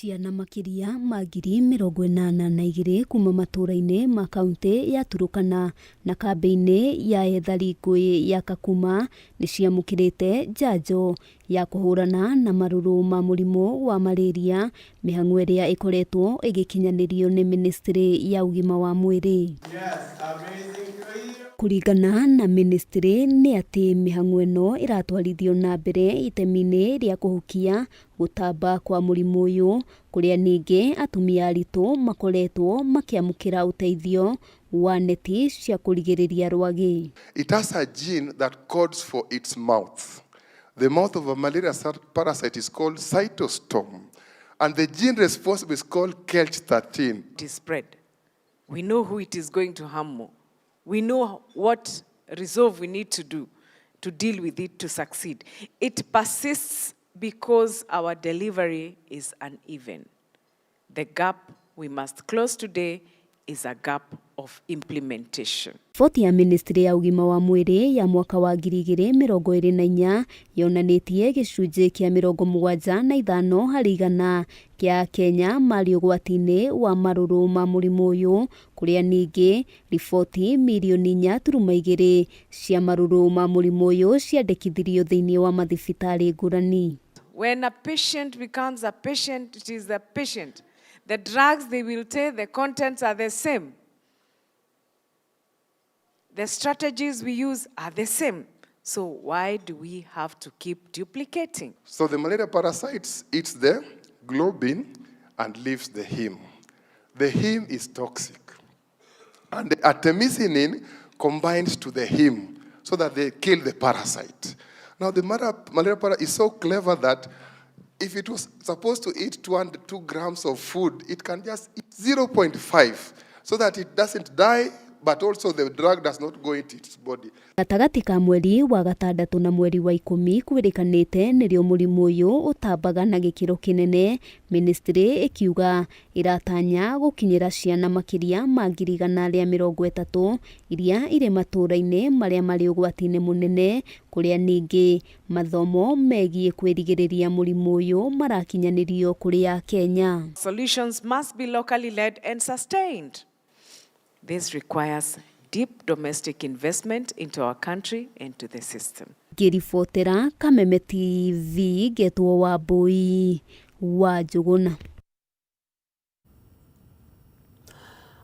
Ciana makiria ma 82,000 kuma matũra-inĩ ma kaunti ya Turukana na kambĩ-inĩ ya ethari ngũĩ ya Kakuma nĩ ciamũkĩrĩte njanjo ya kũhũrana na marũrũ ma mũrimũ wa malaria, mĩhang'o ĩrĩa ĩkoretwo ĩgĩkinyanĩrio nĩ ministry ya ũgima wa mwĩrĩ. Kũringana na ministry nĩ atĩ mĩhang'o ĩno ĩratwarithio na mbere itemi-inĩ rĩa kũhukia gũtamba kwa mũrimũ ũyũ, kũrĩa ningĩ atumia aritũ makoretwo makĩamũkĩra ũteithio wa neti cia kũrigĩrĩria rwagĩ. It has a gene that codes for its mouth. The mouth of a malaria parasite is called cytostome, and the gene responsible is called KELCH13. It is spread. We know who it is going to harm more. We know what resolve we need to do to deal with it to succeed. It persists because our delivery is uneven. The gap we must close today is a gap of implementation. Riboti ya ministry ya ũgima wa mwĩrĩ ya mwaka wa 2024 yonanĩtie gĩcunjĩ kĩa 75 harĩ igana kĩa Kenya marĩ ũgwati-inĩ wa marũrũ ma mũrimũ ũyũ, kũrĩa ningĩ riboti milioni 4.2 cia marũrũ ma mũrimũ ũyũ ciandĩkithirio thĩinĩ wa mathibitarĩ ngũrani. When a patient becomes a patient, it is the patient. The drugs they will take, the contents are the same. The strategies we use are the same. So why do we have to keep duplicating? So the malaria parasites eats the globin and leaves the heme. The heme is toxic. And the artemisinin combines to the heme so that they kill the parasite. Now the malaria parasite is so clever that if it was supposed to eat 2 grams of food, it can just eat 0.5 so that it doesn't die, but also the drug does not go into its body. Gatagatĩ ka mweri wa gatandatũ na mweri wa 10 kwĩrĩkanĩte nĩrĩo mũrimũ ũyũ ũtambaga na gĩkĩro kĩnene, ministry ĩkiuga ĩratanya gũkinyĩra ciana makĩria ma 130,000 iria irĩ matũra-inĩ marĩa marĩ ũgwati-inĩ mũnene, kũrĩa ningĩ mathomo megiĩ kwĩrigĩrĩria mũrimũ ũyũ marakinyanĩrio kũrĩ Kenya. Solutions must be locally led and sustained. This requires deep domestic investment into our country and to the system. Ngĩribotera Kameme TV, Getwo Wambui wa Njũgũna.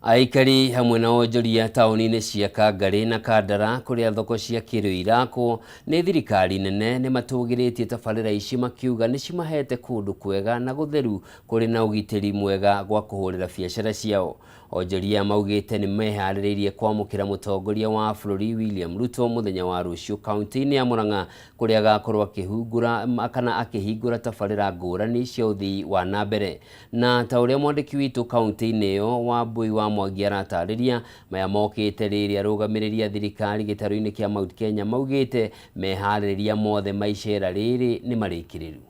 Aikari hamwe na onjoria taũni-inĩ cia Kangari na Kandara kũrĩa thoko cia kĩrĩu irakwo nĩ thirikari nene nĩ matũgĩrĩtie tabarĩra ici makiuga nĩ cimahete kũndũ kwega na gũtheru kũrĩ na ũgitĩri mwega gwa kũhũrĩra biacara ciao. Onjoria maugĩte nĩ meharĩrĩirie kwamũkĩra mũtongoria wa bũrũri William Ruto mũthenya wa rũciũ kaunti-inĩ ya Murang'a kũrĩa agakorwo akĩhingũra kana akĩhingũra tabarĩra ngũrani cia ũthii wa nambere. Na ta ũrĩa mwandĩki witũ kaunti-inĩ ĩyo Wambui wa Mwangi aratarĩria, maya mokĩte rĩrĩa arũgamĩrĩri a thirikari gĩtarũ-inĩ kĩa Mount Kenya maugĩte meharĩrĩria mothe ma icera rĩrĩ nĩ marĩkĩrĩru.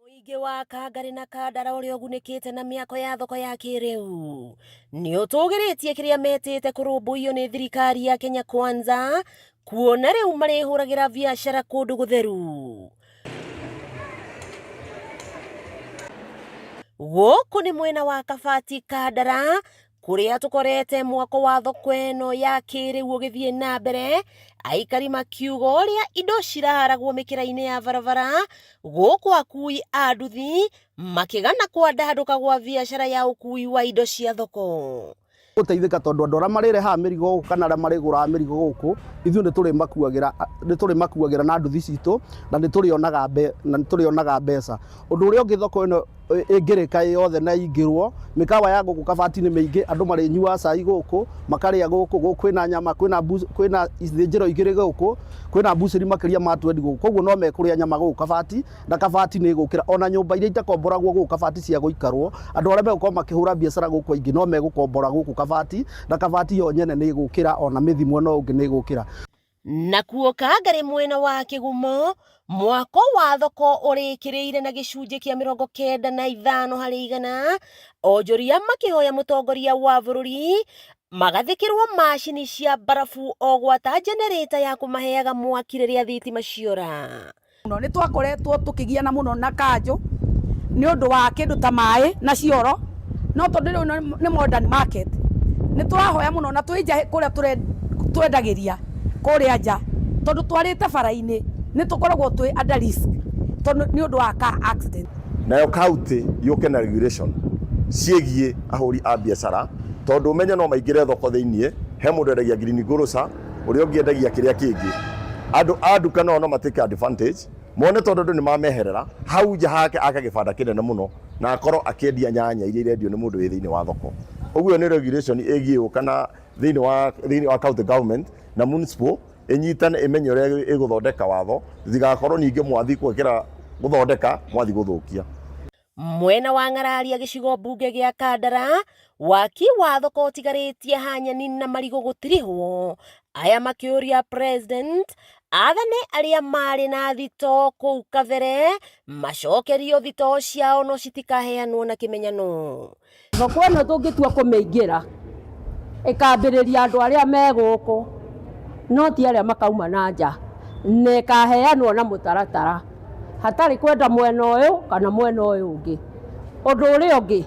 Mũingĩ wa Kangari na Kandara ũrĩa ũgunĩkĩte na mĩako ya thoko ya kĩrĩu nĩ ũtũgĩrĩtie kĩrĩa metĩte kũrũmbũiyo nĩ thirikari ya Kenya Kwanza, kuona rĩu marĩhũragĩra biacara kũndũ gũtheru. Gũkũ nĩ mwena wa Kabati Kandara kũrĩa tũkorete mwako wa thoko ĩno ya kĩrĩu ũgĩthiĩ na mbere, aikari makiuga ũrĩa indo ciraragwo mĩkĩra-inĩ ya barabara gũkũ akui a nduthi makĩgana kwandandũka gwa biacara ya ũkui wa indo cia thoko. Gũteithĩka tondũ andũ arĩa marĩrehaga mĩrigo gũkũ kana arĩa marĩgũraga mĩrigo gũkũ ithuĩ nĩ tũrĩ makuagĩra na nduthi citũ na nĩ tũrĩonaga mbeca. Ũndũ ũrĩa ũngĩ thoko ĩno ĩngĩrĩka yothe na ingĩrwo, mĩkawa ya gũkũ Kabati nĩ mĩingĩ, andũ marĩnyua cai gũkũ, makarĩa gũkũ, kwĩna nyama, kwĩna ithĩnjĩro igĩrĩ gũkũ, kwĩna mbucĩri makĩria ma 20 gũkũ, koguo no mekũrĩa nyama gũkũ Kabati, na Kabati nĩ ĩgũkĩra ona nyũmba iria itakomboragwo gũkũ Kabati cia gũikarwo, andũ arĩa megũkorwo makĩhũra biacara gũkũ aingĩ no megũkombora gũkũ Kabati, na Kabati yo nyene nĩ ĩgũkĩra, ona mĩthi mwena ũngĩ nĩ ĩgũkĩra. Nakuo Kangari mwena wa Kĩgumo, mwako wa thoko ũrĩkĩrĩire na gĩcunjĩ kĩa 95 harĩ igana, onjoria makĩhoya mũtongoria wa bũrũri magathĩkĩrwo macini cia barafu o gwata generator ya kũmaheaga mwaki rĩrĩa thitima ciora. Nĩ twakoretwo tũkĩgiana mũno na kanjũ nĩ ũndũ wa kĩndũ ta maĩ na cioro, no tondũ rĩu nĩ modern market nĩ tũrahoya mũno na twĩnja kũrĩa twendagĩria kũrĩa nja, tondũ twarĩte bara-inĩ nĩ tũkoragwo twĩ under risk tondũ nĩ ũndũ wa car accident. Nayo county yũke na regulation ciĩgiĩ ahũri a biacara, tondũ ũmenye no maingĩre thoko thĩiniĩ, he mũndũ endagia green grocer, ũrĩa ũngĩ endagia kĩrĩa kĩngĩ. Andũ a nduka no matake advantage, mone tondũ andũ nĩ mameherera hau nja hake aka gĩbanda kĩnene mũno na akorwo akĩendia nyanya iria irendio nĩ mũndũ wĩ thĩiniĩ wa thoko. Ũguo nĩ regulation ĩgiĩ kana thĩiniĩ wa county government na municipal ĩnyitane ĩmenye ũrĩa ĩgũthondeka watho, thigakorwo ningĩ mwathi gwĩkĩra gũthondeka mwathi gũthũkia. Mwena wa Ng'araria gĩcigo mbunge gĩa Kandara, waki wa thoko ũtigarĩtie hanyani na marigũ gũtirĩhwo, aya makĩũria president athane arĩa marĩ na thito kũu kabere macokerio thito ciao no citikaheanwo na kĩmenyano. Thoko ĩno tũngĩtua kũmĩingĩra ĩkambĩrĩria andũ arĩa megũkũ, no ti arĩa makauma na nja, na ĩkaheanwo na mũtaratara hatarĩ kwenda mwena ũyũ kana mwena ũyũ ũngĩ. Ũndũ ũrĩa ũngĩ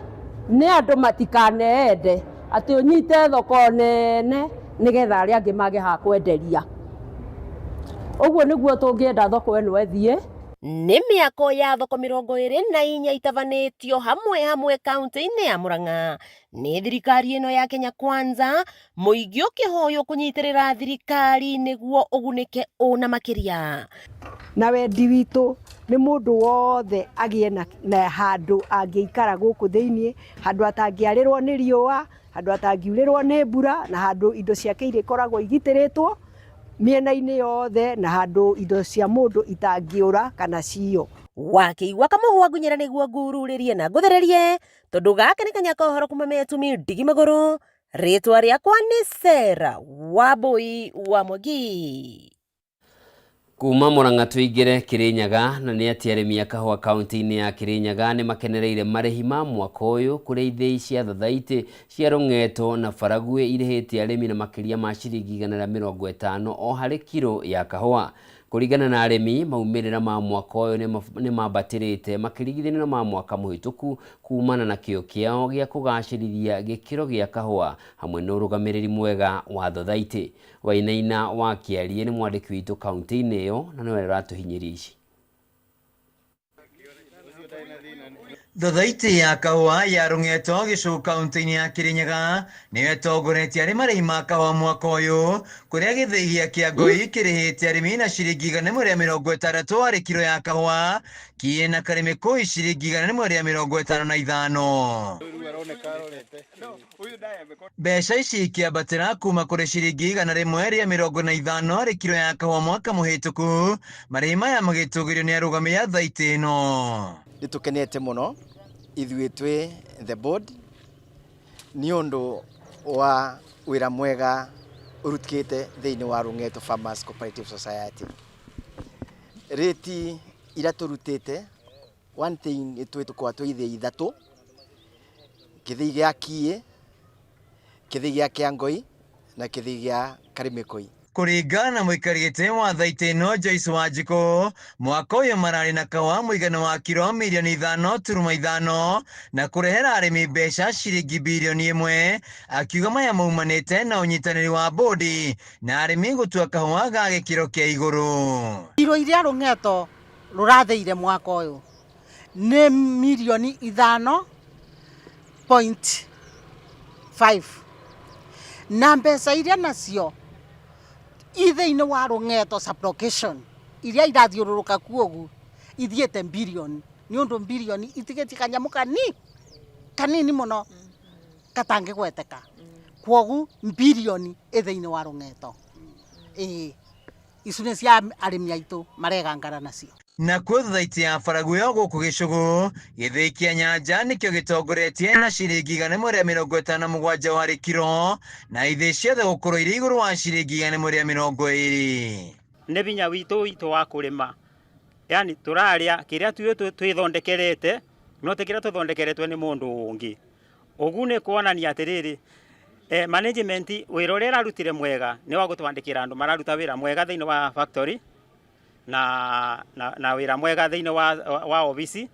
nĩ andũ matikaneende atĩ ũnyite thoko nene nĩgetha arĩa angĩ mage ha kwenderia. Ũguo nĩguo tũngĩenda thoko ĩno ĩthiĩ. Nĩ mĩako ya thoko 24 itabanĩtio hamwe kaunti-inĩ ya Murang'a nĩ thirikari ĩno ya Kenya Kwanza, mũingĩ ũkĩhoywo kũnyitĩrĩra thirikari nĩguo ũgunĩke ũna makĩria. Na wendi witũ nĩ mũndũ wothe agĩe na handũ angĩikara gũkũ thĩiniĩ, handũ atangĩarĩrwo nĩ riũa, handũ atangiurĩrwo nĩ mbura, na handũ indo ciake irĩkoragwo igitĩrĩtwo mĩena-inĩ yothe, na handũ indo cia mũndũ itangĩũra kana ciyo. Wakĩigua kamũhwa ngunyĩra nĩguo ngururĩrie na ngũthererie, tondũ gaka nĩ kanya kohoro kuma metumi ndigi magũrũ. Rĩtwa rĩakwa nĩ Sarah Wambui wa Mwangi. Kuma Murang'a tuingire Kirinyaga, na nĩ atĩ arĩmi a kahũa kaunti-inĩ ya Kirinyaga nĩ makenereire marĩhi ma mwaka ũyũ kũrĩa ithĩi cia thathaitĩ cia rũng'eto na baragwe irĩhĩte arĩmi na makĩria ma ciringi 150 o harĩ kiro ya kahũa. Kũringana na arĩmi, maumĩrĩra ma mwaka ũyũ nĩ mambatĩrĩte makĩringithanio na ma mwaka mũhĩtũku kumana na kĩo kĩao gĩa kũgacĩrithia gĩkĩro gĩa kahũa hamwe na ũrũgamĩrĩri mwega wa thathaitĩ. Wainaina wa Kĩarie nĩ mwandĩki witũ kaunti-inĩ ĩyo na nĩwe ũratũhinyĩria ici. Thothaitĩ ya kahũa ya Rũng'eto gĩcũũ kaũntĩ-inĩ ya Kĩrĩnyaga nĩyo ĩtongoretie arĩ marĩhi ma kahũa mwaka ũyũ, kũrĩa gĩthĩi gĩa Kĩangũi kĩrĩhĩte arĩmi na ciringi 160 harĩ kiro ya kahũa, Kiĩ na Karĩmĩkũi ciringi 155. Mbeca ici ikĩambatĩra kuma kũrĩ ciringi 150 harĩ kiro ya kahũa mwaka mũhĩtũku, marĩhi maya magĩtũgĩrio nĩ arũgamĩrĩri a thothaitĩ ĩno. Nĩtũkenete mũno ithuĩ twĩ the board nĩ ũndũ wa wĩra mwega ũrutĩkĩte thĩinĩ wa Rũng'eto Farmers Cooperative Society. Rĩti iria tũrutĩte one thing tũkoragwo twĩ ithĩi ithatũ, gĩthĩi gĩa Kiĩ, gĩthĩi gĩa Kĩangũi na gĩthĩi gĩa Karĩmĩkũi. Kũringana na mũikarĩri gĩtĩ wa thothaitĩ ĩno Joyce Wanjikũ, mwaka ũyũ mararĩ na kahũa mũigana wa kiro mirioni 5.5 na kũrehera arĩmi mbeca ciringi birioni 1, akiuga maya maumanĩte na ũnyitanĩri wa bodi na arĩmi gũtua kahũa ga gĩkĩro kĩa igũrũ. Kiro iria Rũng'eto rũrathĩire mwaka ũyũ nĩ mirioni 5.5 na mbeca iria nacio thĩinĩ wa Rũng'eto sublocation iria irathiũrũrũka kuogu ithiĩte birioni, nĩ ũndũ birioni itigĩtie kanyamũ kanini mũno katangĩgweteka, kuogu birioni thĩinĩ wa Rũng'eto. Icio nĩ cia arĩmi aitũ maregangara nacio. Na thothaitĩ ya Baraguyo gũkũ gĩcũgũ, gĩthĩi kĩa Nyanja nĩkĩo gĩtongoretie na ciringi 157 harĩ kiro, na ithĩi ciothe gũkorwo irĩ igũrũ wa ciringi 120. Nĩ binya witũ wa kũrĩma, yani tũrarĩa kĩrĩa twĩthondekerete, no ti kĩrĩa tũthondekeretwo nĩ mũndũ ũngĩ. Ũguo nĩ kuonania atĩrĩrĩ, management wĩra ũrĩa ĩrarutire mwega nĩ wa gũtwandĩkĩra andũ mararuta wĩra mwega thĩinĩ wa factory na wĩra mwega thĩinĩ wa obici,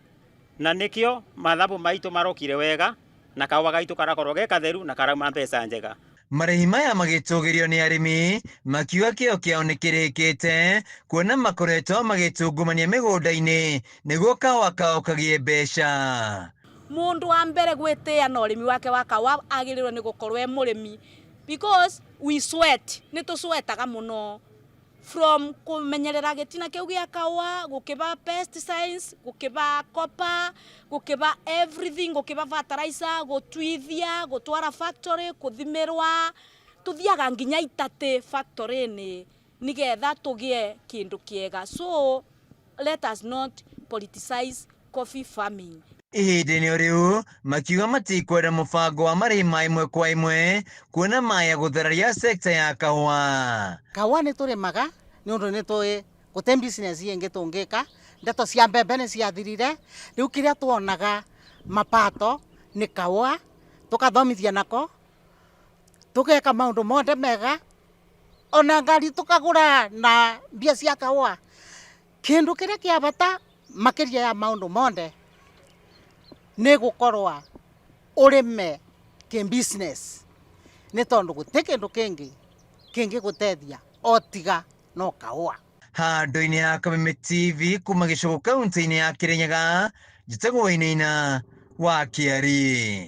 na nĩkĩo mathabu maitũ marokire wega na kahũa gaitũ karakorwo ge katheru na karauma mbeca njega. Marĩhi maya magĩtũgĩrio nĩ arĩmi makiuga kĩo kĩao nĩ kĩrĩkĩte, kuona makoretwo magĩtungumania mĩgũnda-inĩ nĩguo kahũa kao kagĩe mbeca. Mundu wa mbere gwĩtĩa na ũrĩmi wake wa kahũa agĩrĩirwo nĩ gũkorwo e mũrĩmi, because we sweat, nĩ tũswetaga mũno from kumenyerera gĩtina kĩu gĩa kahũa, gũkĩba pesticides, gũkĩba copper, gũkĩba everything, gũkĩba fertilizer, gũtuithia, gũtwara factory, kũthimĩrwa, tuthiaga nginya Itatĩ factory-inĩ nĩgetha tũgĩe kĩndũ kĩega. So let us not politicize coffee farming. Ihinda-inĩ rĩu makiuga matikwenda mũbango wa marĩhi ma ĩmwe kwa ĩmwe, kuona maya gũthararia sekta ya kahũa. Kahũa nĩ tũrĩmaga nĩ ũndũ nĩ tũĩ gũte business ĩngĩ tũngĩka, ndeto cia mbembe nĩ ciathirire, rĩu kĩrĩa tuonaga mapato nĩ kahũa, tũkathomithia nako, tũgeka maũndũ mothe mega, ona ngari tũkagũra na mbia cia kahũa. Kĩndũ kĩrĩa kĩa bata makĩria ya maũndũ mothe nĩ gũkorwa ũrĩme business, nĩ tondũ gũte kĩndũ kĩngĩ gũteithia o tiga no kahũa. Handũ-inĩ ya Kameme TV kuma gĩcũgũ kaũntĩ-inĩ ya Kĩrĩnyaga, njĩtagwo Inaina wa Kĩari.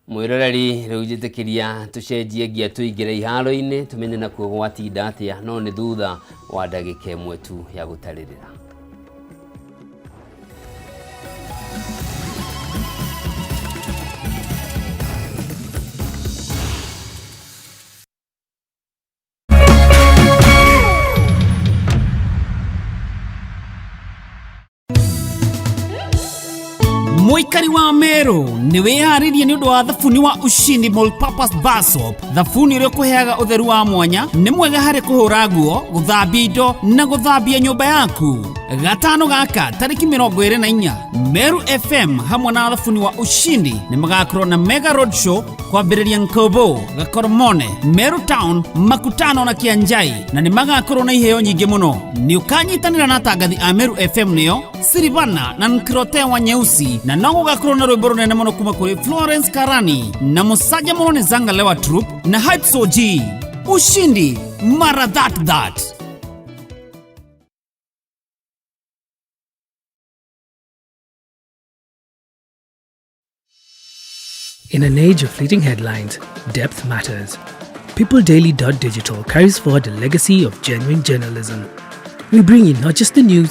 Mwĩroreri rĩu njĩtĩkĩria tũcenjie ngia tũingĩre iharo-inĩ tũmenye nakuo gwatinda atĩa, no nĩ thutha wa ndagĩka ĩmwe tu ya gũtarĩrĩra. Mũikari wa Meru nĩ wĩharĩirie nĩ ũndũ wa thabuni wa Ushindi Multipurpose Bar Soap. Thabuni ũrĩa ũkũheaga ũtheru wa mwanya, nĩ mwega harĩ kũhũra nguo, gũthambia indo na gũthambia nyũmba yaku. Gatano gaka tarĩki 24 Meru FM hamwe na thabuni wa Ushindi nĩ magakorwo na Mega Road Show kwambĩrĩria Nkobo, Gakoromone, Meru Town, Makutano na Kianjai, na nĩ magakorwo na iheo nyingĩ mũno. Nĩ ũkanyitanĩra na atangathi a Meru FM nĩo Sirivana na Nkrote wa Nyeusi, na no gũgakorwo na rwĩmbo rũnene mũno kuma kũrĩ Florence Karani na mũsaja mũno nĩ Zanga Lewa Troop na Hype Soji. Ushindi mara that In an age of fleeting headlines, depth matters. PeopleDaily.digital carries forward a legacy of genuine journalism. We bring you not just the news,